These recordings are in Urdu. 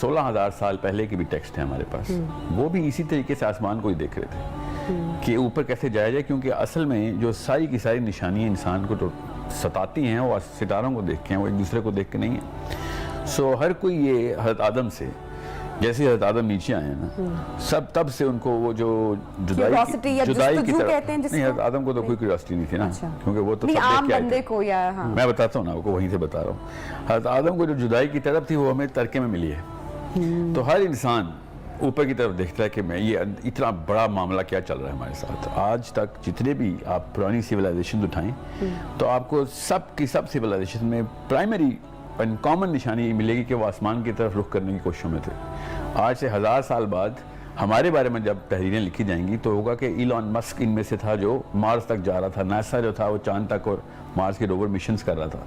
16,000 سال پہلے کے بھی ٹیکسٹ ہیں ہمارے پاس, وہ بھی اسی طریقے سے آسمان کو ہی دیکھ رہے تھے کہ اوپر کیسے جایا جائے, کیونکہ اصل میں جو ساری کی ساری نشانیاں انسان کو تو ستاتی ہیں وہ ستاروں کو دیکھ کے ہیں, وہ ایک دوسرے کو دیکھ کے نہیں ہیں. سو ہر کوئی یہ حضرت آدم سے, جیسے حضرت آدم نیچے آئے ہیں نا, سب تب سے ان کو وہ جو Curiosity یا جدائی کی جستجو طرف, کہتے ہیں جس نہیں کو؟ حضرت آدم کو تو کوئی کیوریاسٹی نہیں تھی نا, کیونکہ وہ تو نہیں سب عام دیکھ کے آئے بندے تھے. کو, یا ہاں میں بتاتا ہوں نا, آپ کو وہیں سے بتا رہا ہوں. حضرت آدم کو جو جدائی کی طرف تھی وہ ہمیں ترکے میں ملی ہے. تو ہر انسان اوپر کی طرف دیکھتا ہے کہ میں یہ اتنا بڑا معاملہ کیا چل رہا ہے ہمارے ساتھ. آج تک جتنے بھی آپ پرانی سیولائزیشن اٹھائیں تو آپ کو سب کی سب سیولائزیشن میں پرائمری ان کامن نشانی یہ ملے گی کہ وہ آسمان کی طرف رخ کرنے کی کوششوں میں تھے. آج سے 1000 سال بعد ہمارے بارے میں جب تحریریں لکھی جائیں گی تو ہوگا کہ ایلون مسک ان میں سے تھا جو مارس تک جا رہا تھا, ناسا جو تھا وہ چاند تک اور مارس کے روور مشنز کر رہا تھا.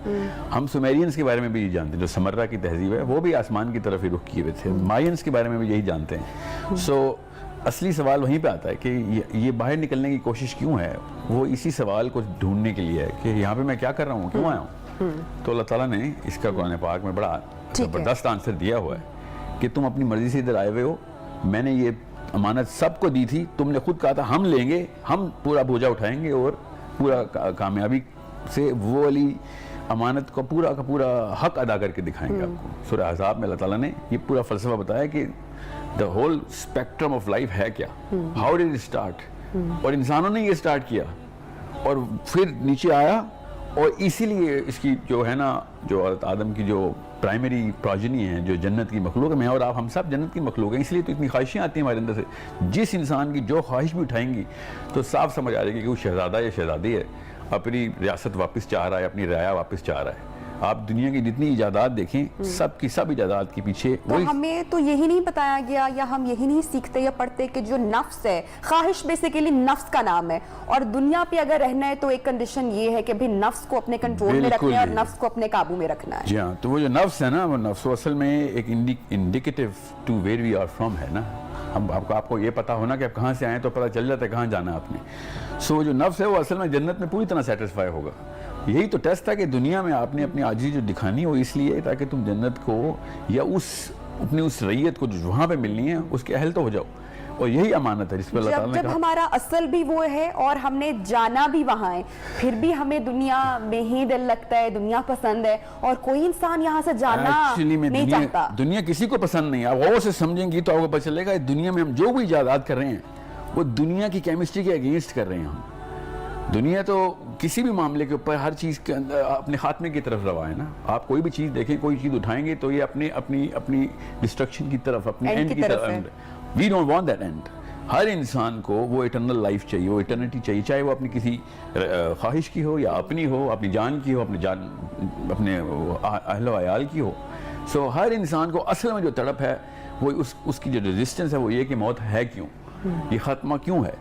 ہم سومیرینز کے بارے میں بھی یہ جانتے ہیں, جو سمرہ کی تہذیب ہے وہ بھی آسمان کی طرف ہی رخ کیے ہوئے تھے. مائنز کے بارے میں بھی یہی جانتے ہیں. سو اصلی سوال وہیں پہ آتا ہے کہ یہ باہر نکلنے کی کوشش کیوں ہے, وہ اسی سوال کو ڈھونڈنے کے لیے ہے کہ یہاں پہ میں کیا کر رہا ہوں, کیوں آیا ہوں. تو اللہ تعالیٰ نے اس کا قرآن پاک میں بڑا زبردست آنسر دیا ہوا ہے کہ تم اپنی مرضی سے ادھر آئے ہوئے ہو, میں نے یہ امانت سب کو دی تھی, تم نے خود کہا تھا ہم لیں گے, ہم پورا بوجھا اٹھائیں گے اور پورا کامیابی سے وہ والی امانت کا پورا حق ادا کر کے دکھائیں گے آپ کو. سورہ احزاب میں اللہ تعالیٰ نے یہ پورا فلسفہ بتایا کہ the whole spectrum of life ہے کیا, how did it start, اور انسانوں نے یہ سٹارٹ کیا اور پھر نیچے آیا. اور اسی لیے اس کی جو ہے نا, جو حضرت آدم کی جو پرائمری پروجنی ہے, جو جنت کی مخلوق ہے, میں اور آپ ہم سب جنت کی مخلوق ہیں. اس لیے تو اتنی خواہشیں آتی ہیں ہمارے اندر سے. جس انسان کی جو خواہش بھی اٹھائیں گی تو صاف سمجھ آ جائے گی کہ وہ شہزادہ یا شہزادی ہے, اپنی ریاست واپس چاہ رہا ہے, اپنی رعایا واپس چاہ رہا ہے. آپ دنیا کی جتنی ایجادات دیکھیں, سب کی سب ایجادات کے پیچھے تو ہمیں تو یہی نہیں بتایا گیا یا ہم یہی نہیں سیکھتے یا پڑھتے کہ جو نفس ہے, خواہش بیسیکلی نفس کا نام ہے, اور دنیا پہ اگر رہنا ہے تو ایک کنڈیشن یہ ہے کہ بھی نفس کو اپنے کنٹرول میں رکھنا ہے اور نفس کو اپنے قابو میں رکھنا ہے. جی ہاں, تو وہ جو نفس ہے نا, وہ نفس اصل میں ایک indicative to where we are from ہے نا. آپ کو یہ پتا ہونا کہ آپ کہاں سے آئیں تو پتہ چل جاتا ہے کہاں جانا ہے آپ نے. سو جو نفس ہے وہ اصل میں جنت میں پوری طرح سیٹسفائی ہوگا. یہی تو ٹیسٹ تھا کہ دنیا میں آپ نے اپنی عاجزی جو دکھانی وہ اس لیے تاکہ تم جنت کو یا اپنی اس ریت کو جو وہاں پہ ملنی ہے اس کے اہل تو ہو جاؤ. اور یہی امانت ہے جس پہ اللہ تعالیٰ نے جب ہمارا اصل بھی وہ ہے اور ہم نے جانا بھی وہاں ہے, پھر بھی ہمیں دنیا میں ہی دل لگتا ہے, دنیا پسند ہے, اور کوئی انسان یہاں سے جانا نہیں چاہتا. دنیا کسی کو پسند نہیں ہے. آپ غور سے سمجھیں گی تو آپ کو پتہ چلے گا دنیا میں ہم جو بھی ایجادات کر رہے ہیں وہ دنیا کی کیمسٹری کے اگینسٹ کر رہے ہیں. ہم دنیا تو کسی بھی معاملے کے اوپر ہر چیز کے اندر اپنے خاتمے کی طرف روا ہے نا. آپ کوئی بھی چیز دیکھیں, کوئی چیز اٹھائیں گے تو یہ اپنی ڈسٹرکشن کی طرف, اپنی اینڈ کی طرف. We don't want that end. ہر انسان کو وہ ایٹرنل لائف چاہیے, وہ ایٹرنٹی چاہیے, چاہے وہ اپنی کسی خواہش کی ہو یا اپنی ہو, اپنی جان کی ہو, اپنے اہل و عیال کی ہو. سو ہر انسان کو اصل میں جو تڑپ ہے وہ اس کی جو ریزسٹنس ہے وہ یہ کہ موت ہے کیوں, یہ خاتمہ کیوں ہے.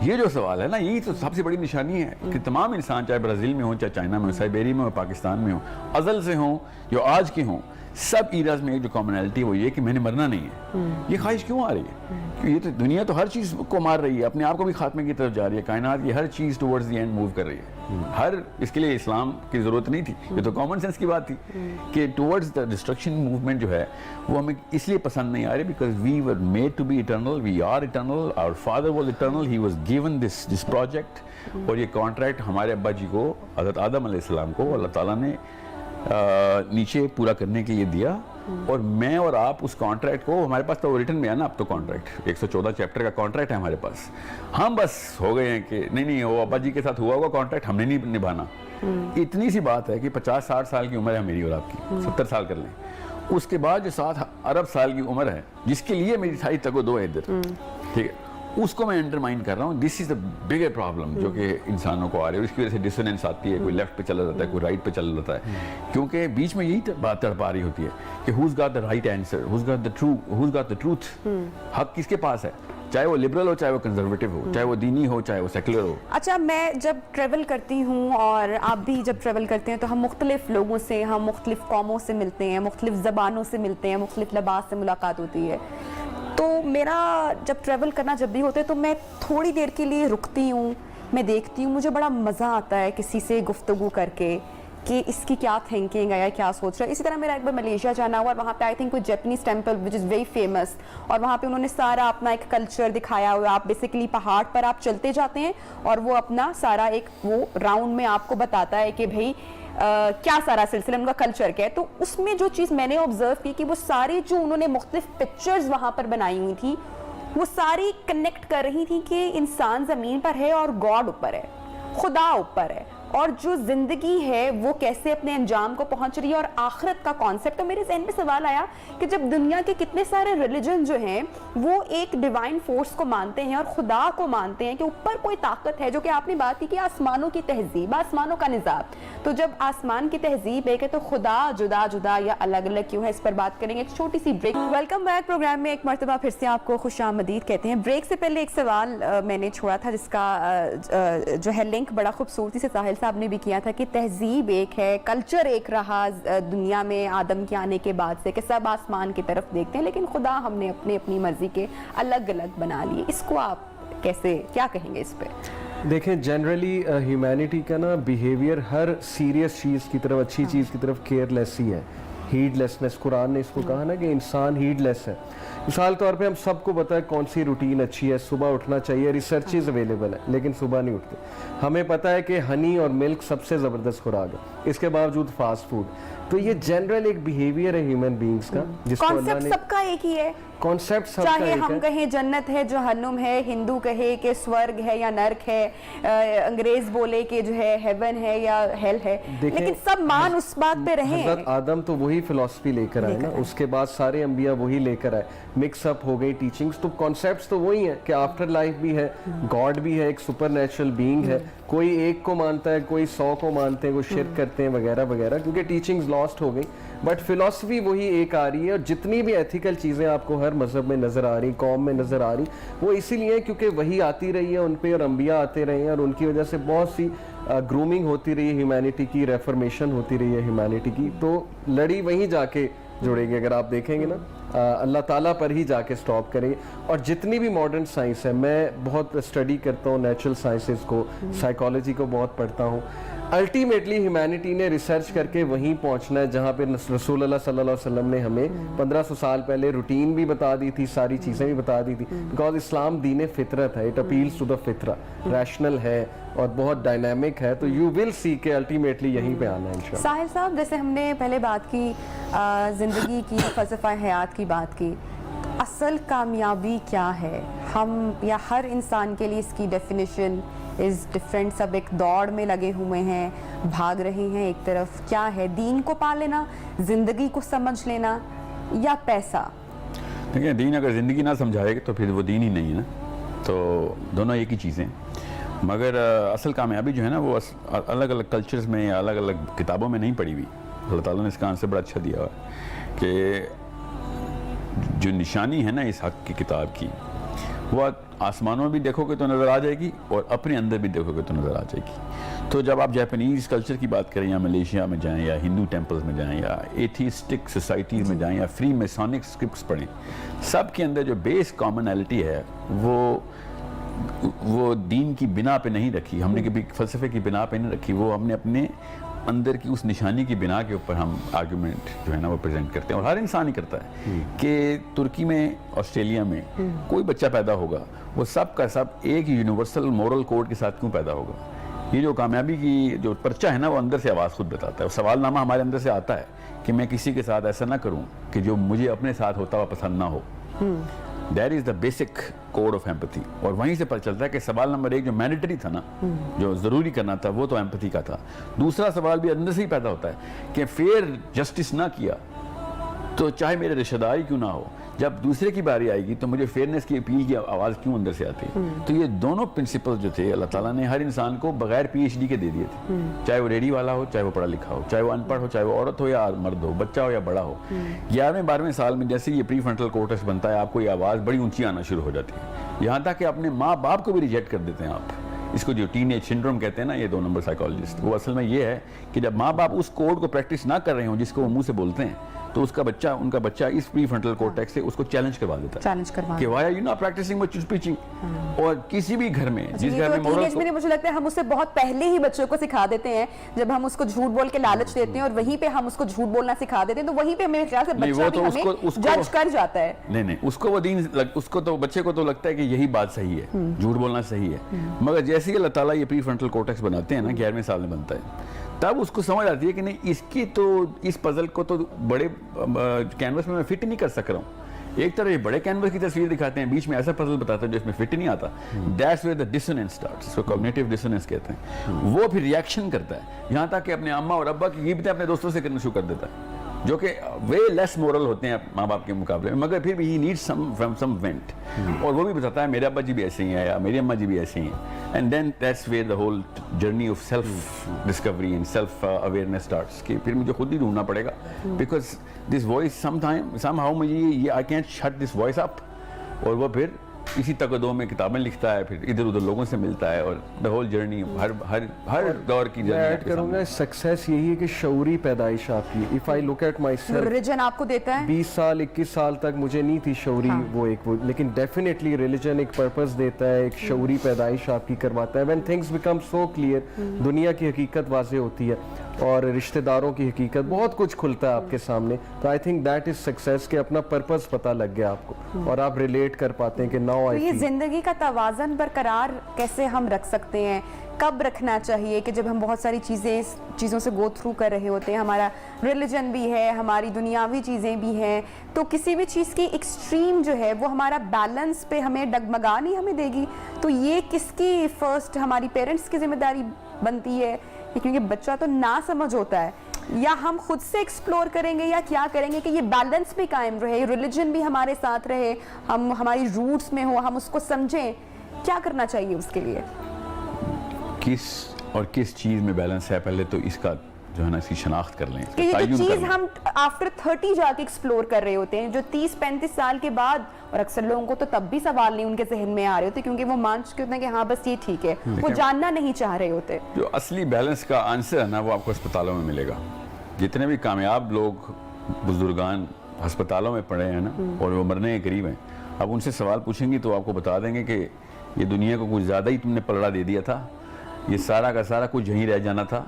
یہ جو سوال ہے نا, یہی تو سب سے بڑی نشانی ہے کہ تمام انسان, چاہے برازیل میں ہوں, چاہے چائنا میں ہوں, سائبیری میں ہوں, پاکستان میں ہوں, ازل سے ہوں, جو آج کے ہوں, سب ایراز میں جو کامنالٹی وہ یہ کہ میں نے مرنا نہیں ہے. یہ خواہش کیوں آ رہی ہے؟ کہ یہ تو دنیا تو ہر چیز کو مار رہی ہے, اپنے آپ کو بھی خاتمے کی طرف جا رہی ہے. کائنات کی ہر چیز ٹورڈز دی اینڈ موو کر رہی ہے. اس کے لیے اسلام کی ضرورت نہیں تھی, یہ تو کامن سینس کی بات تھی کہ ٹورڈز دا ڈسٹرکشن موومنٹ جو ہے وہ ہمیں اس لیے پسند نہیں آ رہی because we were made to be eternal, we are eternal, our father was eternal, he was given this project. اور یہ کانٹریکٹ ہمارے ابا جی کو, حضرت آدم علیہ السلام کو اللہ تعالیٰ نے نیچے پورا کرنے کے لیے دیا. اور میں اور آپ اس کانٹریکٹ کو, ہمارے پاس تو ریٹن میں ہے نا اب تو کانٹریکٹ, 114 چیپٹر کا کانٹریکٹ ہے ہمارے پاس. ہم بس ہو گئے ہیں کہ نہیں وہ ابا جی کے ساتھ ہوا ہوگا کانٹریکٹ, ہم نے نہیں نبھانا. اتنی سی بات ہے کہ 50-60 سال کی عمر ہے میری اور آپ کی, 70 سال کر لیں. اس کے بعد جو 7 ارب سال کی عمر ہے جس کے لیے میری ساری تگ و دو ہے ادھر, ٹھیک ہے, اس کو میں انڈرمائن کر رہا ہوں. دس از دا بگر پرابلم جو کہ انسانوں کو آ رہی ہے. اس کی وجہ سے ڈسوننس آتی ہے, کوئی لیفٹ پہ چلا جاتا ہے, کوئی رائٹ پہ چلا جاتا ہے, کیونکہ بیچ میں یہی بات تڑپا رہی ہوتی ہے کہ who's got the right answer, who's got the truth. حق کس کے پاس ہے, چاہے وہ لبرل ہو, چاہے وہ کنزرویٹو ہو, چاہے وہ دینی ہو, چاہے وہ سیکولر ہو. اچھا, میں جب ٹریول کرتی ہوں اور آپ بھی جب ٹریول کرتے ہیں تو ہم مختلف لوگوں سے, ہم مختلف قوموں سے ملتے ہیں, مختلف زبانوں سے ملتے ہیں, مختلف لباس سے ملاقات ہوتی ہے. تو میرا جب ٹریول کرنا جب بھی ہوتا ہے تو میں تھوڑی دیر کے لیے رکتی ہوں, میں دیکھتی ہوں, مجھے بڑا مزہ آتا ہے کسی سے گفتگو کر کے کہ اس کی کیا تھنکنگ ہے یا کیا سوچ رہا ہے. اسی طرح میرا ایک بار ملیشیا جانا ہوا اور وہاں پہ آئی تھنک کوئی Japanese temple which is very famous, اور وہاں پہ انہوں نے سارا اپنا ایک کلچر دکھایا ہوا. آپ بیسیکلی پہاڑ پر آپ چلتے جاتے ہیں اور وہ اپنا سارا ایک وہ راؤنڈ میں آپ کو بتاتا ہے کہ بھائی کیا سارا سلسلہ ان کا کلچر کیا ہے. تو اس میں جو چیز میں نے آبزرو کی کہ وہ ساری جو انہوں نے مختلف پکچرز وہاں پر بنائی ہوئی تھی وہ ساری کنیکٹ کر رہی تھی کہ انسان زمین پر ہے اور گاڈ اوپر ہے, خدا اوپر ہے, اور جو زندگی ہے وہ کیسے اپنے انجام کو پہنچ رہی ہے, اور آخرت کا کانسیپٹ. تو میرے ذہن میں سوال آیا کہ جب دنیا کے کتنے سارے ریلیجن جو ہیں وہ ایک ڈیوائن فورس کو مانتے ہیں اور خدا کو مانتے ہیں کہ اوپر کوئی طاقت ہے, جو کہ آپ نے بات کی کہ آسمانوں کی تہذیب, آسمانوں کا نظام, تو جب آسمان کی تہذیب ہے کہ تو خدا جدا جدا یا الگ الگ کیوں ہے, اس پر بات کریں گے. ایک چھوٹی سی بریک. ویلکم بیک پروگرام میں ایک مرتبہ پھر سے آپ کو خوش آمدید کہتے ہیں. بریک سے پہلے ایک سوال میں نے چھوڑا تھا جس کا جو ہے لنک بڑا خوبصورتی سے ساحل صاحب نے بھی کیا تھا کہ تہذیب ایک ہے, کلچر ایک رہا دنیا میں آدم کے آنے کے بعد سے کہ سب آسمان کی طرف دیکھتے ہیں, لیکن خدا ہم نے اپنی مرضی کے الگ الگ بنا لیے. اس کو آپ کیسے کیا کہیں گے اس پہ؟ دیکھیں جنرلی ہیومینٹی کا نا بیہیویئر ہر سیریس چیز کی طرف, اچھی چیز کی طرف کیئر لیس ہی ہے, ہیڈ لیسنس. قرآن نے اس کو کہا نا کہ انسان ہیڈ لیس ہے. مثال طور پہ ہم سب کو پتہ ہے کون سی روٹین اچھی ہے, صبح اٹھنا چاہیے, ریسرچز اویلیبل ہے, لیکن صبح نہیں اٹھتے. ہمیں پتہ ہے کہ ہنی اور ملک سب سے زبردست خوراک ہے, اس کے باوجود فاسٹ فوڈ. تو یہ جنرل ایک بیہیویئر ہے ہیومن بینگز کا جس کو اللہ نے, سب کا ایک ہی ہے کانسیپٹ سب کا چاہے ایک ہم ہے. کہیں جنت ہے جہنم ہے, ہندو کہے کہ سورگ ہے یا نرک ہے, انگریز بولے کہ جو ہے ہیون ہے یا ہیل ہے, لیکن سب مان اس بات پہ رہے. حضرت آدم تو وہی فلسفی لے کر آئے نا, اس کے بعد سارے انبیاء وہی لے کر آئے, مکس اپ ہو گئی ٹیچنگز. تو کانسیپٹس تو وہی ہیں کہ آفٹر لائف بھی ہے, گاڈ بھی ہے, ایک سپر نیچرل بینگ ہے. کوئی ایک کو مانتا ہے, کوئی 100 کو مانتے ہیں, کوئی شرک کرتے ہیں وغیرہ وغیرہ, کیونکہ ٹیچنگز لاسٹ ہو گئی. بٹ فلسفی وہی ایک آ رہی ہے, اور جتنی بھی ایتھیکل چیزیں آپ کو ہر مذہب میں نظر آ رہی, قوم میں نظر آ رہی, وہ اسی لیے کیونکہ وہی آتی رہی ہے ان پہ, اور انبیاء آتے رہے ہیں, اور ان کی وجہ سے بہت سی گرومنگ ہوتی رہی ہے ہیومینٹی کی, ریفرمیشن ہوتی رہی ہے ہیومینٹی کی. تو لڑی وہیں جا کے جڑے گی. اگر آپ دیکھیں گے نا اللہ تعالیٰ پر ہی جا کے سٹاپ کریں گے. اور جتنی بھی ماڈرن سائنس ہے, میں بہت اسٹڈی کرتا ہوں نیچرل سائنسز کو, سائیکالوجی کو بہت پڑھتا ہوں. الٹیمیٹلی ہیومینٹی نے ریسرچ کر کے وہیں پہنچنا ہے جہاں پہ رسول اللہ صلی اللہ علیہ وسلم نے ہمیں 1500 سال پہلے روٹین بھی بتا دی تھی, ساری چیزیں بھی بتا دی تھی. بیکاز اسلام دین فطرت ہے, اٹ اپیلز ٹو دا فطرہ, ریشنل ہے اور بہت ڈائنامک ہے. تو یو ول سی کہ الٹیمیٹلی یہیں پہ آنا ہے انشاءاللہ. ساحل صاحب, جیسے ہم نے پہلے بات کی زندگی کی, فلسفہ حیات کی بات کی, اصل کامیابی کیا ہے؟ ہم یا ہر انسان کے لیے اس کی ڈیفینیشن از ڈفرینٹ. سب ایک دوڑ میں لگے ہوئے ہیں, بھاگ رہے ہیں ایک طرف. کیا ہے, دین کو پا لینا, زندگی کو سمجھ لینا, یا پیسہ؟ دیکھیں دین اگر زندگی نہ سمجھائے گا تو پھر وہ دین ہی نہیں ہے نا. تو دونوں ایک ہی چیزیں. مگر اصل کامیابی جو ہے نا وہ الگ الگ کلچرز میں یا الگ الگ کتابوں میں نہیں پڑھی ہوئی. اللہ تعالیٰ نے اس کا آنسر بڑا اچھا دیا ہوا ہے کہ جو نشانی ہے نا اس حق کی کتاب کی, وہ آسمانوں میں بھی دیکھو گے تو نظر آ جائے گی, اور اپنے اندر بھی دیکھو گے تو نظر آ جائے گی. تو جب آپ جاپنیز کلچر کی بات کریں, یا ملیشیا میں جائیں, یا ہندو ٹیمپلز میں جائیں, یا ایتھیسٹک سوسائٹیز میں جائیں, یا فری میسونک اسکرپٹس پڑھیں, سب کے اندر جو بیس کامنالٹی ہے وہ دین کی بنا پہ نہیں رکھی, ہم نے کبھی فلسفے کی بنا پہ نہیں رکھی. وہ ہم نے اپنے اندر کی اس نشانی کی بنا کے اوپر ہم آرگومنٹ جو ہے نا وہ پریزنٹ کرتے ہیں, اور ہر انسان ہی کرتا ہے. کہ ترکی میں, آسٹریلیا میں کوئی بچہ پیدا ہوگا, وہ سب کا سب ایک یونیورسل مورل کوڈ کے ساتھ کیوں پیدا ہوگا؟ یہ جو کامیابی کی جو پرچہ ہے نا وہ اندر سے آواز خود بتاتا ہے. سوال نامہ ہمارے اندر سے آتا ہے کہ میں کسی کے ساتھ ایسا نہ کروں کہ جو مجھے اپنے ساتھ ہوتا ہوا پسند نہ ہو. That is the basic code of empathy. اور وہیں سے پتہ چلتا ہے کہ سوال نمبر 1 جو مینڈیٹری تھا نا, جو ضروری کرنا تھا, وہ تو ایمپتھی کا تھا. دوسرا سوال بھی اندر سے ہی پیدا ہوتا ہے کہ فیئر جسٹس نہ کیا تو چاہے میرے رشتہ دار کیوں نہ ہو, جب دوسرے کی باری آئے گی تو مجھے فیئرنیس کی اپیل کی آواز کیوں اندر سے آتی ہے. تو یہ دونوں پرنسپل جو تھے اللہ تعالیٰ نے ہر انسان کو بغیر پی ایچ ڈی کے دے دیے تھے, چاہے وہ ریڈی والا ہو, چاہے وہ پڑھا لکھا ہو, چاہے وہ ان پڑھ ہو, چاہے وہ عورت ہو یا مرد ہو, بچہ ہو یا بڑا ہو. 11ویں 12ویں سال میں جیسے یہ پری فرنٹل کورٹیکس بنتا ہے, آپ کو یہ آواز بڑی اونچی آنا شروع ہو جاتی ہے, یہاں تک کہ اپنے ماں باپ کو بھی ریجیکٹ کر دیتے ہیں آپ. اس کو جو ٹین ایج سنڈروم کہتے ہیں نا یہ 2 نمبر سائیکالوجسٹ, وہ اصل میں یہ ہے کہ جب ماں باپ اس کوڈ کو پریکٹس نہ کر رہے ہوں جس کو وہ منہ سے بولتے ہیں, تو اس کا بچہ ان کا بچہ اس پری فرنٹل کورٹیکس سے اس کو چیلنج کروا دیتا ہے چیلنج کروا کہ why are you not practising what you preaching. اور کسی بھی گھر میں جس گھر میں ٹینیج میں مجھے لگتا ہے ہم اسے بہت پہلے ہی بچوں کو سکھا دیتے ہیں, جب ہم اس کو جھوٹ بول کے لالچ دیتے ہیں اور وہیں پہ ہم اس کو جھوٹ بولنا سکھا دیتے ہیں, تو وہیں پہ میرے خیال سے بچہ بھی ہمیں جج کر جاتا ہے. نہیں اس کو وہ دین, اس کو تو بچے کو تو لگتا ہے کہ یہی بات صحیح ہے, جھوٹ بولنا صحیح ہے. مگر جیسے ہی اللہ تعالیٰ یہ پری فرنٹل کورٹیکس بناتے ہیں نا, 11ویں سال میں بنتا ہے, تب اس کو سمجھ آتی ہے کہ نہیں اس کی تو اس پزل کو تو بڑے کینوس میں فٹ نہیں کر سک رہا ہوں. ایک طرح یہ بڑے کینوس کی تصویر دکھاتے ہیں, بیچ میں ایسا پزل بتاتا ہے جو اس میں فٹ ہی نہیں آتا. That's where the dissonance starts, اس کو کوگنیٹو ڈسوننس کہتے ہیں. وہ پھر ریئیکشن کرتا ہے, یہاں تک کہ اپنے اماں اور ابا کی غیبتیں اپنے دوستوں سے کرنا شروع کر دیتا ہے, جو کہ وے لیس مورل ہوتے ہیں ماں باپ کے مقابلے میں, مگر پھر بھی ہی نیڈ سم وینٹ. اور وہ بھی بتاتا ہے میرے ابا جی بھی ایسے ہی ہیں یا میری اماں جی بھی ایسے ہی ہیں. And then that's where the whole journey of self discovery and self awareness starts, کہ پھر مجھے خود ہی ڈھونڈنا پڑے گا, because this voice somehow مجھے یہ I can't shut this voice up. اور وہ پھر اسی تقدوں میں کتابیں لکھتا ہے, پھر ادھر ادھر لوگوں سے ملتا ہے, اور دا ہول جرنی ہر دور کی میں ایڈ کروں گا سکسیس یہی ہے کہ شعوری پیدائش آپ کی. If I look at myself, religion آپ کو دیتا ہے 20 سال 21 سال تک مجھے نہیں تھی شعوری وہ ایک, لیکن ڈیفینیٹلی ریلیجن ایک پرپز دیتا ہے, ایک شعوری پیدائش آپ کی کرواتا ہے. When things become so clear, دنیا کی حقیقت واضح ہوتی ہے اور رشتہ داروں کی حقیقت, بہت کچھ کھلتا ہے آپ کے سامنے. تو I think that is success, کہ اپنا پرپز پتہ لگ گیا آپ کو اور آپ ریلیٹ کر پاتے ہیں کہ ناؤ آئی. یہ زندگی کا توازن برقرار کیسے ہم رکھ سکتے ہیں, کب رکھنا چاہیے, کہ جب ہم بہت ساری چیزوں سے گو تھرو کر رہے ہوتے ہیں, ہمارا ریلیجن بھی ہے, ہماری دنیاوی چیزیں بھی ہیں, تو کسی بھی چیز کی ایکسٹریم جو ہے وہ ہمارا بیلنس پہ ہمیں ڈگمگا نہیں ہمیں دے گی. تو یہ کس کی فرسٹ, ہماری پیرنٹس کی ذمہ داری بنتی ہے, کیونکہ بچہ تو نہ سمجھ ہوتا ہے, یا ہم خود سے ایکسپلور کریں گے یا کیا کریں گے کہ یہ بیلنس بھی قائم رہے, ریلیجن بھی ہمارے ساتھ رہے, ہم ہماری روٹس میں ہو, ہم اس کو سمجھیں. کیا کرنا چاہیے اس کے لیے؟ کس چیز میں بیلنس ہے, پہلے تو اس کا جو ہے نا اس کی شناخت کر لیں, کہ یہ جو چیز ہم آفٹر 30 جا کے ایکسپلور کر رہے ہوتے ہیں, جو 30-35 سال کے بعد, اور اکثر لوگوں کو تو تب بھی سوال نہیں ان کے ذہن میں آ رہے ہوتے, کیونکہ وہ مان چکے ہوتے ہیں کہ ہاں بس یہ ٹھیک ہے, وہ جاننا نہیں چاہ رہے ہوتے. جو اصلی بیلنس کا آنسر ہے نا وہ آپ کو اسپتالوں میں ملے گا. جتنے بھی کامیاب لوگ بزرگان ہسپتالوں میں پڑے ہیں نا اور وہ مرنے کے قریب ہیں, اب ان سے سوال پوچھیں گی تو آپ کو بتا دیں گے کہ یہ دنیا کو کچھ زیادہ ہی تم نے پلڑا دے دیا تھا, یہ سارا کا سارا کچھ یہیں رہ جانا تھا,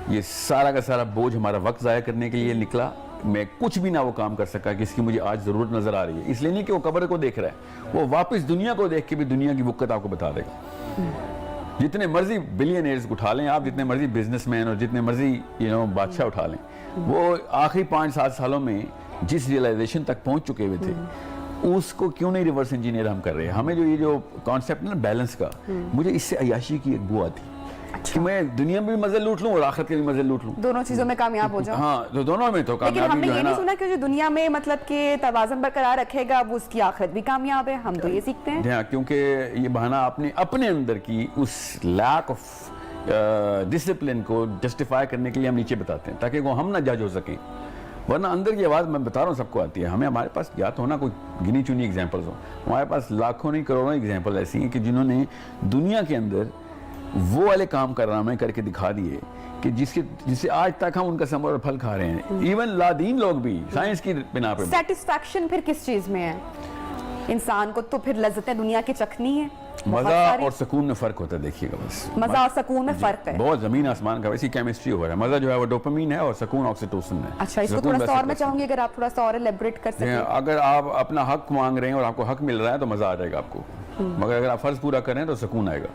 یہ سارا کا سارا بوجھ ہمارا وقت ضائع کرنے کے لیے نکلا, میں کچھ بھی نہ وہ کام کر سکا کہ اس کی مجھے آج ضرورت نظر آ رہی ہے. اس لیے نہیں کہ وہ قبر کو دیکھ رہا ہے, وہ واپس دنیا کو دیکھ کے بھی دنیا کی وقت آپ کو بتا دے گا. جتنے مرضی بلینئرز اٹھا لیں آپ, جتنے مرضی بزنس مین اور جتنے مرضی بادشاہ اٹھا لیں, وہ آخری 5-7 سالوں میں جس ریئلائزیشن تک پہنچ چکے ہوئے تھے, اس کو کیوں نہیں ریورس انجینئر ہم کر رہے ہیں. ہمیں جو یہ جو کانسیپٹ ہے نا بیلنس کا, مجھے اس سے عیاشی کی ایک بو آتی کہ میں دنیا میں بھی مزے لوٹ لوں اور آخرت کے بھی مزے لوٹ لوں, دونوں چیزوں میں کامیاب ہو جاؤں. ہاں تو دونوں میں تو لیکن ہم کامیابی نے جو ہے یہ نا, نہیں سنا کہ جو دنیا میں مطلب کہ توازن برقرار رکھے گا وہ اس کی آخرت بھی کامیاب ہے, ہم تو یہ سیکھتے ہیں. ہاں کیونکہ یہ بہانہ اپنے اندر کی اس لیک آف ڈسپلن کو جسٹیفائی کرنے کے لیے ہم نیچے بتاتے ہیں تاکہ وہ ہم نہ جج ہو سکیں. ورنہ اندر کی آواز میں بتا رہا ہوں سب کو آتی ہے. ہمارے پاس یا تو ہونا کوئی گنی چنی ایگزامپلز ہوں, ہمارے پاس لاکھوں نہیں کروڑوں ایگزامپل ایسی ہیں کہ جنہوں نے دنیا کے اندر وہ والے کام کارنامے کر کے دکھا دیے کہ جس سے آج تک ہم ان کا ثمر اور پھل کھا رہے ہیں. ایون لادین لوگ بھی سائنس کی بنا پہ. سیٹسفیکشن پھر کس چیز میں ہے انسان کو؟ تو پھر لذتیں دنیا کی چکھنی ہے. مزہ اور سکون میں فرق ہوتا ہے, دیکھیے گا بس. مزہ اور سکون میں فرق ہے بہت زمین آسمان کا, ویسی کیمسٹری ہو رہا ہے. مزہ جو ہے وہ ڈوپامین ہے اور سکون آکسیٹوسن ہے. اچھا, اس کو تھوڑا سا اور میں چاہوں گی اگر آپ تھوڑا سا اور ایلیبریٹ کر سکیں. اگر آپ اپنا حق مانگ رہے ہیں اور آپ کو حق مل رہا ہے تو مزہ آ جائے گا آپ کو, مگر اگر آپ فرض پورا کریں تو سکون آئے گا.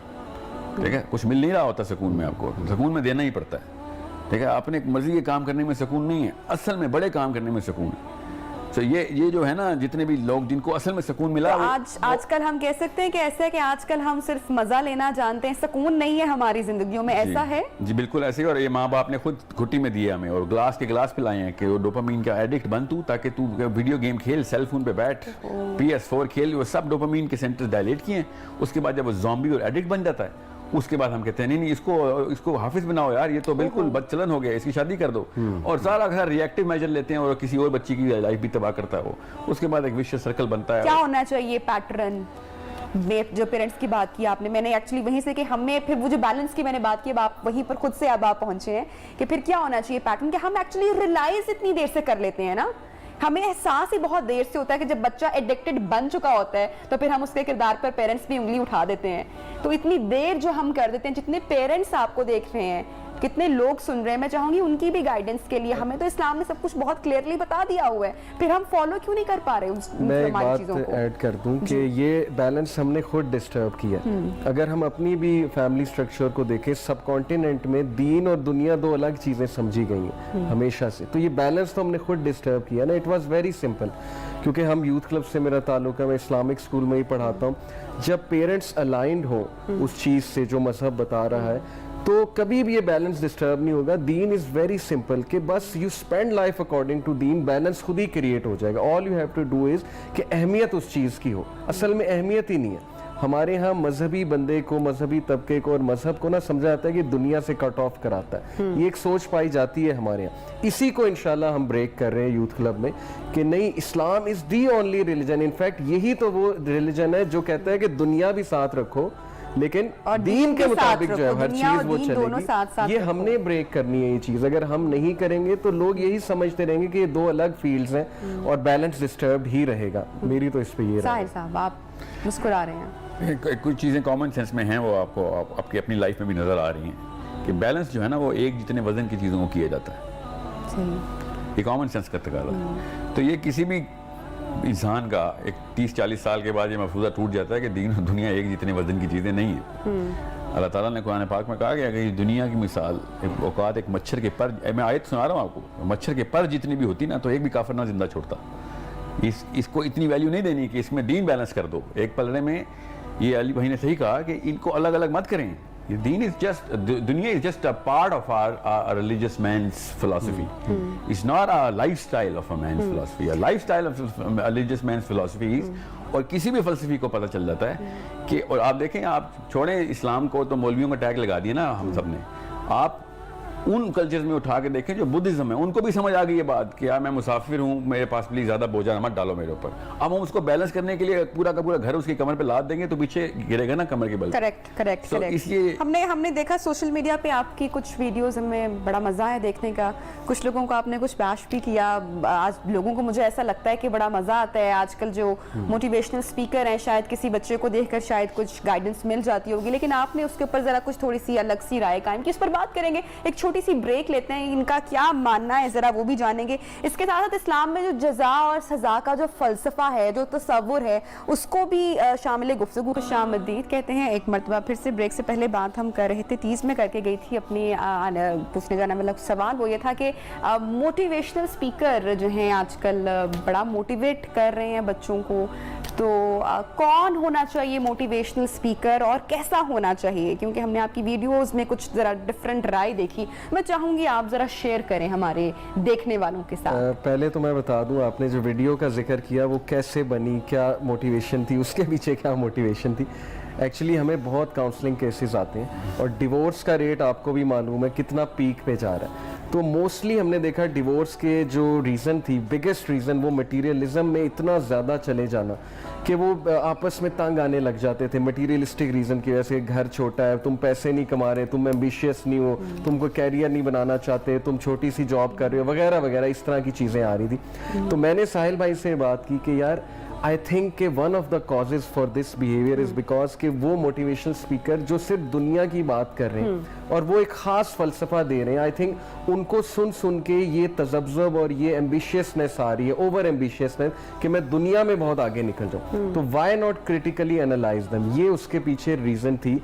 ٹھیک ہے, کچھ مل نہیں رہا ہوتا سکون میں, آپ کو سکون میں دینا ہی پڑتا ہے. ٹھیک ہے, اپنے مرضی کے کام کرنے میں سکون نہیں ہے, اصل میں بڑے کام کرنے میں سکون ہے. تو یہ جو ہے نا, جتنے بھی لوگ جن کو اصل میں سکون ملا, آج کل ہم کہہ سکتے ہیں کہ ایسا ہے کہ آج کل ہم صرف مزہ لینا جانتے ہیں, سکون نہیں ہے ہماری زندگیوں میں, ایسا ہے؟ جی بالکل ایسے ہی. اور یہ ماں باپ نے خود گھٹی میں دیا ہمیں, اور گلاس کے گلاس پلائے ہیں کہ وہ ڈوپامین کا ایڈکٹ بن تو, تاکہ تو ویڈیو گیم کھیل, سیل فون پہ بیٹھ, PS4 کھیل, وہ سب ڈوپامین کے سینٹرز ڈائلیٹ کیے ہیں. اس کے بعد جب وہ زومبی اور ایڈکٹ بن جاتا ہے, اس کے بعد ہم کہتے ہیں نہیں اس کو حافظ بناؤ یار, یہ تو بالکل بدچلن ہو گیا, اس کی شادی کر دو, اور سارا گھر ریئیکٹیو میجر لیتے ہیں اور کسی اور بچی کی لائف بھی تباہ کرتا ہے وہ. اس کے بعد ایک وشیس سرکل بنتا ہے. کیا ہونا چاہیے پیٹرن؟ جو پیرنٹس کی بات کی آپ نے, میں نے ایکچولی وہیں سے کہ ہمیں پھر وہ جو بیلنس کی میں نے بات کی, اب آپ وہیں پر خود سے اب آپ پہنچے ہیں کہ پھر کیا ہونا چاہیے پیٹرن, کہ ہم ایکچولی ریلائز اتنی دیر سے کر لیتے ہیں نا, ہمیں احساس ہی بہت دیر سے ہوتا ہے کہ جب بچہ ایڈکٹڈ بن چکا ہوتا ہے تو پھر ہم اس کے کردار پر پیرنٹس بھی انگلی اٹھا دیتے ہیں. تو اتنی دیر جو ہم کر دیتے ہیں, جتنے پیرنٹس آپ کو دیکھ رہے ہیں, کتنے لوگ سن رہے ہیں, میں چاہوں گی ان کی بھی گائیڈنس کے لیے, ہمیں تو اسلام نے سب کچھ بہت کلیئرلی بتا دیا ہوا ہے, پھر ہم فالو کیوں نہیں کر پا رہے میں ایک ہماری بات چیزوں کو. ایڈ کر دوں کہ یہ بیلنس ہم نے خود ڈسٹرب کیا. اگر ہم اپنی بھی فیملی سٹرکچر کو دیکھیں, سب کانٹیننٹ میں دین اور دنیا دو الگ چیزیں سمجھی گئی ہیں ہمیشہ سے, تو یہ بیلنس تو ہم نے خود ڈسٹرب کیا نا. اٹ واز ویری سمپل, کیونکہ ہم یوتھ کلب سے میرا تعلق ہے, میں اسلامک اسکول میں ہی پڑھاتا ہوں. جب پیرنٹس الائنڈ ہوں اس چیز سے جو مذہب بتا رہا ہے, تو کبھی بھی یہ بیلنس ڈسٹرب نہیں ہوگا. دین از ویری سمپل کہ بس you spend life according to دین, بیلنس خود ہی کریٹ ہو جائے گا. All you have to do is کہ اہمیت اس چیز کی ہو. اصل میں اہمیت ہی نہیں ہے. ہمارے ہاں مذہبی بندے کو, مذہبی طبقے کو اور مذہب کو نا سمجھا جاتا ہے کہ دنیا سے کٹ آف کراتا ہے. یہ ایک سوچ پائی جاتی ہے ہمارے یہاں. اسی کو انشاءاللہ ہم بریک کر رہے ہیں یوتھ کلب میں کہ نہیں, اسلام از دی اونلی ریلیجن. انفیکٹ یہی تو وہ ریلیجن ہے جو کہتا ہے کہ دنیا بھی ساتھ رکھو لیکن دین کے مطابق جو ہے ہر چیز وہ چلے گی. یہ ہم نے بریک کرنی ہے یہ چیز. اگر ہم نہیں کریں گے تو لوگ یہی سمجھتے رہیں گے کہ یہ دو الگ فیلڈز ہیں اور بیلنس ڈسٹربڈ ہی رہے گا. میری تو اس پہ یہ رائے ہے. صاحب آپ مسکرا رہے ہیں. کچھ چیزیں کامن سینس میں ہیں, وہ آپ کو آپ کی اپنی لائف میں بھی نظر آ رہی ہیں کہ بیلنس جو ہے نا وہ ایک جتنے وزن کی چیزوں کو کیا جاتا ہے. یہ کامن سینس کا تقاضا ہے. تو یہ کسی بھی انسان کا ایک 30-40 سال کے بعد یہ مفروضہ ٹوٹ جاتا ہے کہ دین اور دنیا ایک جتنے وزن کی چیزیں نہیں ہیں. اللہ تعالیٰ نے قرآن پاک میں کہا کہ اگر یہ دنیا کی مثال اوقات ایک مچھر کے پر, میں آیت سنا رہا ہوں آپ کو, مچھر کے پر جتنی بھی ہوتی نا تو ایک بھی کافر نہ زندہ چھوڑتا. اس کو اتنی ویلیو نہیں دینی کہ اس میں دین بیلنس کر دو. ایک پلڑے میں یہ علی بھائی نے صحیح کہا کہ ان کو الگ الگ مت کریں. دین is just, dunya is just a part of our religious man's philosophy. It's not a lifestyle of a man's philosophy. A lifestyle of a religious man's philosophy is, اور کسی بھی فلسفی کو پتہ چل جاتا ہے کہ, اور آپ دیکھیں, آپ چھوڑیں اسلام کو تو مولویوں کا ٹیگ لگا دیا نا ہم سب نے. آپ ان کلچرز میں اٹھا کے دیکھیں جو بدھزم ہے, ان کو بھی سمجھ آ گئی یہ بات کہ یار میں مسافر ہوں, میرے پاس پلیز زیادہ بوجھا مت ڈالو میرے اوپر. اب ہم اس کو بیلنس کرنے کے لیے پورا کا پورا گھر اس کی کمر پہ لاد دیں گے تو پیچھے گرے گا نا کمر کے بل. کریکٹ. ہم نے دیکھا سوشل میڈیا پہ آپ کی کچھ ویڈیوز, ہمیں بڑا مزہ ہے دیکھنے کا. کچھ لوگوں کو آپ نے کچھ بیش بھی کیا. آج لوگوں کو مجھے ایسا لگتا ہے کہ بڑا مزہ آتا ہے. آج کل جو موٹیویشنل اسپیکر ہیں, شاید کسی بچے کو دیکھ کر شاید کچھ گائیڈنس مل جاتی ہوگی, لیکن آپ نے اس کے اوپر ذرا کچھ تھوڑی سی الگ سی رائے قائم کی. اس پر بات کریں گے, ایک چھوٹی سی بریک لیتے ہیں, ان کا کیا ماننا ہے ذرا وہ بھی جانیں گے. اس کے ساتھ اسلام میں جو جزا اور سزا کا جو فلسفہ ہے, جو تصور ہے, اس کو بھی شامل گفتگو. خوش آمدید کہتے ہیں ایک مرتبہ پھر سے. بریک سے پہلے بات ہم کر رہے تھے, تیز میں کر کے گئی تھی اپنی پوچھنے جانا والا سوال, وہ یہ تھا کہ موٹیویشنل اسپیکر جو ہیں آج کل بڑا موٹیویٹ کر رہے ہیں بچوں کو, تو کون ہونا چاہیے موٹیویشنل اسپیکر اور کیسا ہونا چاہیے؟ کیونکہ ہم نے آپ کی ویڈیوز میں کچھ ذرا ڈفرینٹ رائے دیکھی, میں چاہوں گی آپ ذرا شیئر کریں ہمارے دیکھنے والوں کے ساتھ. پہلے تو میں بتا دوں, آپ نے جو ویڈیو کا ذکر کیا وہ کیسے بنی, کیا موٹیویشن تھی, اس کے پیچھے کیا موٹیویشن تھی. ایکچولی ہمیں بہت کاؤنسلنگ کیسز آتے ہیں اور ڈیورس کا ریٹ آپ کو بھی معلوم ہے کتنا پیک پہ جا رہا ہے. تو موسٹلی ہم نے دیکھا ڈیورس کے جو ریزن تھی, بگیسٹ ریزن, وہ مٹیریلزم میں اتنا زیادہ چلے جانا کہ وہ آپس میں تنگ آنے لگ جاتے تھے. مٹیریلسٹک ریزن کی وجہ سے, گھر چھوٹا ہے, تم پیسے نہیں کما رہے, تم ایمبیشیس نہیں ہو, تم کو کیریئر نہیں بنانا چاہتے, تم چھوٹی سی جاب کر رہے ہو, وغیرہ وغیرہ, اس طرح کی چیزیں آ رہی تھی. تو میں نے ساحل بھائی سے بات کی کہ یار I think کہ one of the causes for this behavior is because کہ وہ motivational speaker جو صرف دنیا کی بات کر رہے ہیں اور وہ ایک خاص فلسفہ دے رہے ہیں, I think ان کو سن کے یہ تذبذب اور یہ ambitiousness آ رہی ہے, over ambitiousness کہ میں دنیا میں بہت آگے نکل جاؤں. تو why not critically analyze them, یہ اس کے پیچھے ریزن تھی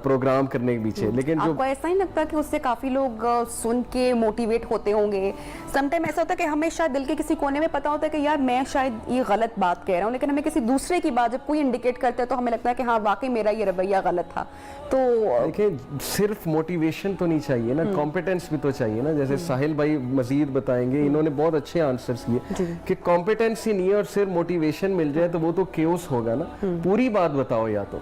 پروگرام کرنے کے پیچھے. لیکن آپ کو ایسا ہی لگتا کہ اس سے کافی لوگ سن کے موٹیویٹ ہوتے ہوں گے؟ سم ٹائم ایسا ہوتا ہے کہ ہمیں شاید دل کے کسی کونے میں پتا ہوتا ہے کہ یار میں شاید یہ غلط بات کہہ رہا ہوں, لیکن ہمیں کسی دوسرے کی بات جب کوئی انڈیکیٹ کرتا ہے تو ہمیں لگتا ہے کہ ہاں واقعی میرا یہ رویہ غلط تھا. تو دیکھیں صرف موٹیویشن تو نہیں چاہیے نا, کمپیٹنس بھی تو چاہیے نا. جیسے ساحل بھائی مزید بتائیں گے, انہوں نے بہت اچھے آنسرز کیے کہ کمپیٹنس ہی نہیں ہے اور صرف موٹیویشن مل جائے تو وہ تو کیوس ہوگا نا. پوری بات بتاؤ, یا تو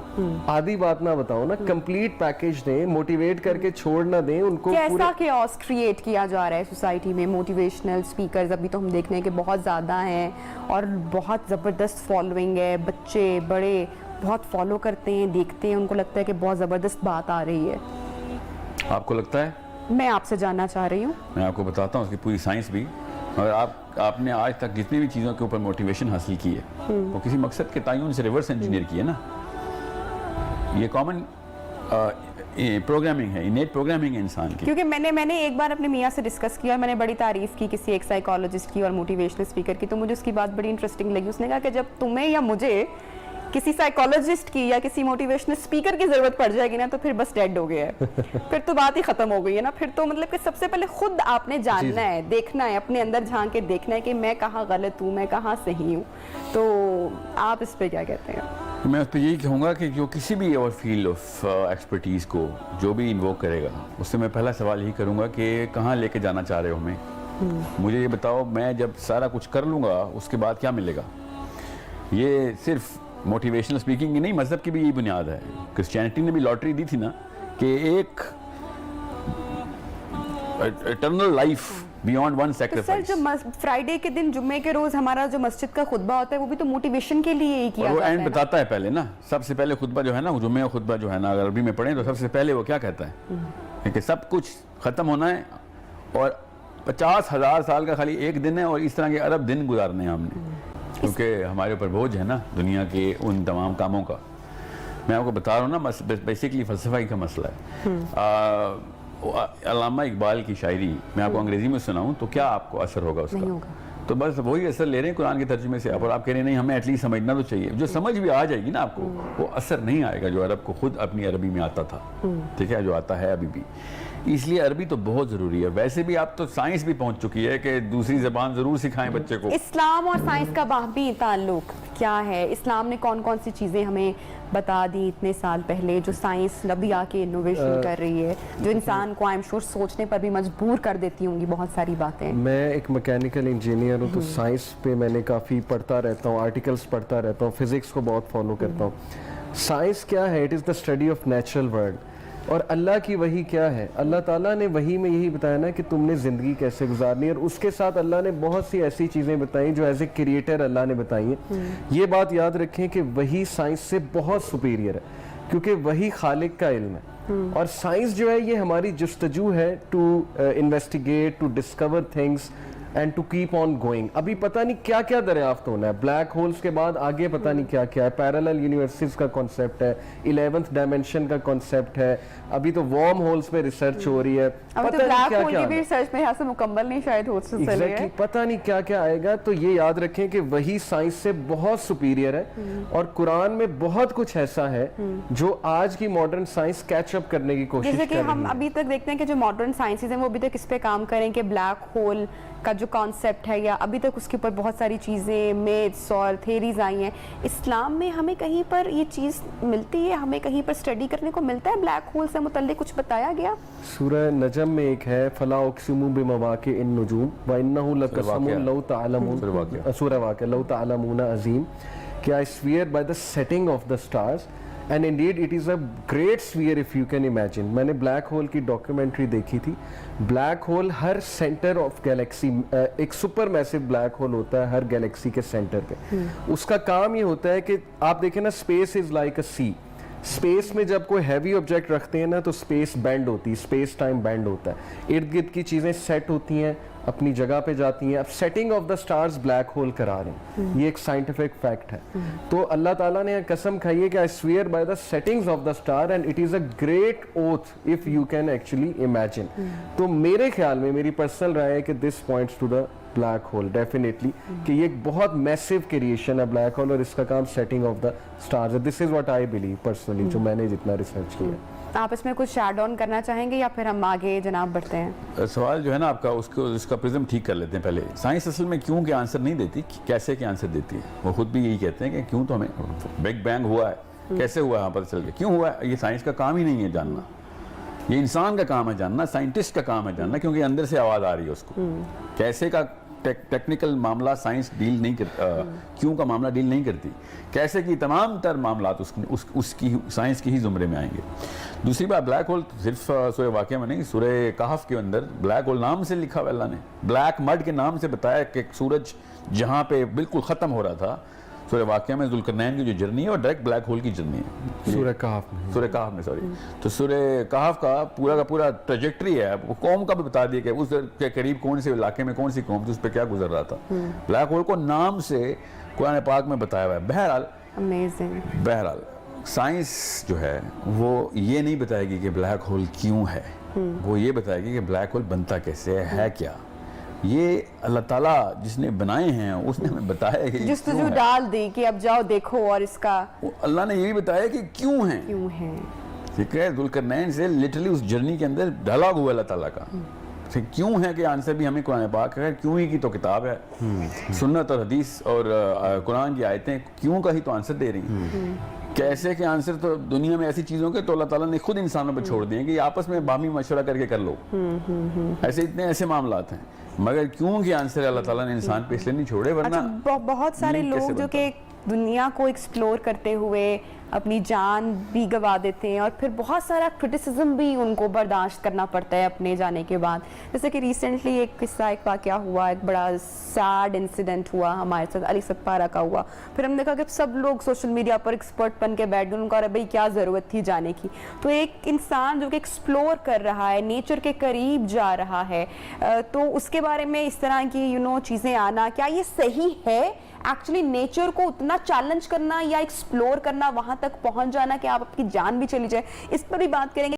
آدھی بات نہ بتاؤ نا, کمپلیٹ پیکیج دیں, موٹیویٹ کر کے چھوڑ نہ دیں ان کو. کیسا کیوس کریٹ کیا جا رہا ہے سوسائٹی میں موٹیویشنل اسپیکرز؟ ابھی تو ہم دیکھ رہے ہیں کہ بہت زیادہ ہیں اور بہت زبردست فالوئنگ ہے, بچے بڑے بہت فالو کرتے ہیں, دیکھتے ہیں, ان کو لگتا ہے کہ بہت زبردست بات آ رہی ہے. آپ کو لگتا ہے؟ میں آپ سے جاننا چاہ رہی ہوں. میں آپ کو بتاتا ہوں اس کی پوری سائنس بھی. اگر آپ نے آج تک جتنی بھی چیزوں کے اوپر موٹیویشن حاصل کی ہے وہ کسی مقصد کے تعین سے ریورس انجینئر کی ہے نا. یہ کامن پروگرامنگ ہے, انیٹ پروگرامنگ ہے انسان کی. کیونکہ میں نے ایک بار اپنے میاں سے ڈسکس کیا اور میں نے بڑی تعریف کی کسی ایک سائیکالوجسٹ کی اور موٹیویشنل اسپیکر کی, تو مجھے اس کی بات بڑی انٹرسٹنگ لگی. اس نے کہا کہ جب تمہیں یا مجھے کسی سائیکالوجسٹ کی یا کسی موٹیویشنل اسپیکر کی ضرورت پڑ جائے گی نا, تو پھر بس ڈیڈ ہو گیا ہے, پھر تو بات ہی ختم ہو گئی ہے نا. پھر تو مطلب کہ سب سے پہلے خود آپ نے جاننا ہے, دیکھنا ہے, اپنے اندر جھانک کے دیکھنا ہے کہ میں کہاں غلط ہوں, میں کہاں صحیح ہوں. تو آپ اس پہ کیا کہتے ہیں؟ میں اس پہ یہی کہوں گا کہ جو کسی بھی اور فیلڈ آف ایکسپرٹیز کو جو بھی انووک کرے گا, اس سے میں پہلا سوال یہی کروں گا کہ کہاں لے کے جانا چاہ رہے ہو ہمیں. مجھے یہ بتاؤ, میں جب سارا کچھ کر لوں گا اس کے بعد کیا ملے گا. یہ صرف موٹیویشنل اسپیکنگ کی نہیں, مذہب کی بھی یہی بنیاد ہے. کرسچینٹی نے بھی لاٹری دی تھی نا کہ ایک اٹرنل لائف بیونڈ ون سر سیکریفائس. جو فرائیڈے کے دن, جمعے کے روز ہمارا جو مسجد کا خطبہ ہوتا ہے وہ بھی تو موٹیویشن کے لیے ہی کیا وہ جاتا ہے اینڈ بتاتا ہے پہلے نا. سب سے پہلے خطبہ جو ہے نا, جمعہ خطبہ جو ہے نا, اگر عربی میں پڑھیں تو سب سے پہلے وہ کیا کہتا ہے کہ سب کچھ ختم ہونا ہے اور 50,000 سال کا خالی ایک دن ہے, اور اس طرح کے ارب دن گزارنے ہیں ہم نے, کیونکہ ہمارے اوپر بوجھ ہے نا دنیا کے ان تمام کاموں کا. میں آپ کو بتا رہا ہوں نا, بیسیکلی فلسفہ کا مسئلہ ہے. علامہ اقبال کی شاعری میں آپ کو انگریزی میں سناؤں تو کیا آپ کو اثر ہوگا اس کا؟ تو بس وہی اثر لے رہے ہیں قرآن کے ترجمے سے آپ, اور آپ کہہ رہے ہیں نہیں ہمیں ایٹ لیسٹ سمجھنا تو چاہیے. جو سمجھ بھی آ جائے گی نا آپ کو, وہ اثر نہیں آئے گا جو عرب کو خود اپنی عربی میں آتا تھا, ٹھیک ہے, جو آتا ہے ابھی بھی. اس لیے عربی تو بہت ضروری ہے. ویسے بھی آپ تو سائنس بھی پہنچ چکی ہے کہ دوسری زبان ضرور سکھائیں بچے کو. اسلام اور سائنس کا باہمی تعلق کیا ہے؟ اسلام نے کون کون سی چیزیں ہمیں بتا دی اتنے سال پہلے جو سائنس ابھی آ کے انوویشن کر رہی ہے, جو انسان کو آئی ایم شور سوچنے پر بھی مجبور کر دیتی ہوں گی بہت ساری باتیں. میں ایک میکینیکل انجینئر ہوں, تو سائنس پہ میں نے کافی پڑھتا رہتا ہوں, آرٹیکلس پڑھتا رہتا ہوں, فزکس کو بہت فالو کرتا ہوں. سائنس کیا ہے؟ It is the study of natural world. اور اللہ کی وحی کیا ہے؟ اللہ تعالیٰ نے وحی میں یہی بتایا نا کہ تم نے زندگی کیسے گزارنی ہے, اور اس کے ساتھ اللہ نے بہت سی ایسی چیزیں بتائیں جو ایز اے کریٹر اللہ نے بتائی ہیں. یہ بات یاد رکھیں کہ وحی سائنس سے بہت سپیریئر ہے, کیونکہ وحی خالق کا علم ہے, اور سائنس جو ہے یہ ہماری جستجو ہے to investigate, to discover things and to keep on going. ابھی پتہ نہیں کیا کیا دریافت ہونا ہے. بلیک ہولز کے بعد آگے پتہ نہیں کیا کیا ہے. پیرالل یونیورسز کا کانسیپٹ ہے, 11th ڈائمینشن کا کانسیپٹ ہے. ابھی تو وارم ہولز پہ ریسرچ ہو رہی ہے. ابھی تو بلیک ہول کی بھی ریسرچ میں یہاں سے مکمل نہیں شاید ہو سکتی ہے. پتہ نہیں کیا کیا آئے گا. تو یہ یاد رکھیں کہ وہی سائنس سے بہت سپیریئر ہے, اور قرآن میں بہت کچھ ایسا ہے جو آج کی ماڈرن سائنس کیچ اپ کرنے کی کوشش کر رہی ہے. جیسے کہ ہم ابھی تک دیکھتے ہیں کہ جو ماڈرن سائنسز ہیں وہ ابھی تک اس پہ کام کریں کہ بلیک ہول کا جو کانسیپٹ ہے, یا ابھی تک اس کے اوپر بہت ساری چیزیں, میتھس اور تھیریز آئی ہیں. اسلام میں ہمیں کہیں پر یہ چیز ملتی ہے, ہمیں کہیں پر اسٹڈی کرنے کو ملتا ہے بلیک ہول سے متعلق کچھ بتایا گیا؟ سورہ نجم میں ایک ہے, فلا اقسم بمواقع النجوم وانہ لقسم لو تعلمون, سورہ واقعہ, لو تعلمون عظیم, کہ I swear by the setting of the stars and indeed it is a great sphere if you can imagine. میں نے بلیک ہول کی ڈاکیومنٹری دیکھی تھی. Black hole Hare centre of Galaxy, ایک سپر میسو بلیک ہول ہوتا ہے ہر گیلیکسی کے سینٹر پہ. اس کا کام یہ ہوتا ہے کہ آپ دیکھیں نا, space is like a sea. Space میں جب کوئی ہیوی آبجیکٹ رکھتے ہیں نا تو اسپیس بینڈ ہوتی ہے, اسپیس ٹائم بینڈ ہوتا ہے, ارد گرد کی چیزیں سیٹ ہوتی ہیں, اپنی جگہ پہ جاتی ہیں. اب setting of the stars black hole کرا رہے ہیں, یہ ایک سائنٹیفک فیکٹ ہے. تو اللہ تعالیٰ نے قسم کھائی ہے کہ I swear by the settings of the star and it is a great oath if you can actually imagine. تو میرے خیال میں, میری پرسنل رائے ہے کہ this points to the black hole definitely, کہ یہ ایک بہت میسو کریشن ہے بلیک ہول, اور اس کا کام سیٹنگ آف دا سٹارز ہے. This is what I believe personally, جو میں نے جتنا ریسرچ کیا. آپ اس میں کچھ ایڈ آن کرنا چاہیں گے یا پھر ہم آگے جناب بڑھتے ہیں؟ سوال جو ہے نا آپ کا, اس کا پرزم ٹھیک کر لیتے ہیں پہلے. سائنس اصل میں کیوں کے آنسر نہیں دیتی, کیسے کے آنسر دیتی ہے. وہ خود بھی یہی کہتے ہیں کہ کیوں تو ہمیں بگ بینگ ہوا ہے, کیسے ہوا ہے پتہ چل گیا, کیوں ہوا ہے یہ سائنس کا کام ہی نہیں ہے جاننا. یہ انسان کا کام ہے جاننا, سائنٹسٹ کا کام ہے جاننا, کیونکہ اندر سے آواز آ رہی ہے اس کو. کیسے کا ٹیکنیکل معاملہ سائنس ڈیل نہیں کرتا, کیوں کا معاملہ ڈیل نہیں کرتی. کیسے کی تمام تر معاملات اس کی سائنس کی ہی زمرے میں آئیں گے. دوسری بات, بلیک ہول صرف سورہ واقعہ میں نہیں, سورہ کہف کے اندر بلیک ہول نام سے لکھا ہوا اللہ نے. بلیک مڈ کے نام سے بتایا کہ سورج جہاں پہ بالکل ختم ہو رہا تھا, سورہ واقعہ میں ذوالقرنین کی جو جرنی ہے وہ ڈائریکٹ بلیک ہول کی جرنی ہے. سورہ کہف میں. سورہ کہف میں سوری. تو سورہ کہف کا پورا ٹریجیکٹری ہے, وہ قوم کا بھی بتا دیا کہ اس کے قریب کون سے علاقے میں کون سی قوم تھی, اس پہ کیا گزر رہا تھا. بلیک ہول کو نام سے قرآن پاک میں بتایا ہوا ہے. بہرحال سائنس جو ہے وہ یہ نہیں بتائے گی کہ بلیک ہول کیوں ہے, وہ یہ بتائے گی کہ بلیک ہول بنتا کیسے ہے کیا. یہ اللہ تعالیٰ جس نے بنائے ہیں اس نے ہمیں بتایا کہ جستجو ڈال دی کہ اب جاؤ دیکھو, اور اس کا اللہ نے یہ بھی بتایا کہ کیوں ہیں. ٹھیک ہے, ذوالقرنین سے لٹرلی اس جرنی کے اندر ڈھلا ہوا اللہ تعالیٰ کا کیوں ہے کہ آنسر بھی ہمیں قرآن پاک ہے. کیوں ہی کی تو کتاب ہے, سنت اور حدیث اور قرآن کی آیتیں کیوں کا ہی تو آنسر دے رہی ہیں. کیسے کہ آنسر تو دنیا میں ایسی چیزوں کے تو اللہ تعالیٰ نے خود انسانوں پہ چھوڑ دیے کہ آپس میں باہمی مشورہ کر کے کر لو. ایسے معاملات ہیں, مگر کیوں کہ آنسر اللہ تعالیٰ نے انسان پہ اس لیے نہیں چھوڑے, ورنہ بہت سارے لوگ جو کہ دنیا کو ایکسپلور کرتے ہوئے اپنی جان بھی گوا دیتے ہیں, اور پھر بہت سارا کرٹیسزم بھی ان کو برداشت کرنا پڑتا ہے اپنے جانے کے بعد. جیسے کہ ریسنٹلی ایک قصہ, ایک واقعہ ہوا, ایک بڑا سیڈ انسیڈنٹ ہوا ہمارے ساتھ, علی ستپارہ کا ہوا. پھر ہم نے دیکھا کہ سب لوگ سوشل میڈیا پر ایکسپرٹ بن کے بیٹھ گئے, ان کا بھائی کیا ضرورت تھی جانے کی. تو ایک انسان جو کہ ایکسپلور کر رہا ہے, نیچر کے قریب جا رہا ہے, تو اس کے بارے میں اس طرح کی چیزیں آنا, کیا یہ صحیح ہے ایکچولی نیچر کو اتنا چیلنج کرنا یا ایکسپلور کرنا, وہاں تک پہنچ جانا کہ آپ کی جان بھی چلی جائے؟ اس پر بھی بات کریں گے.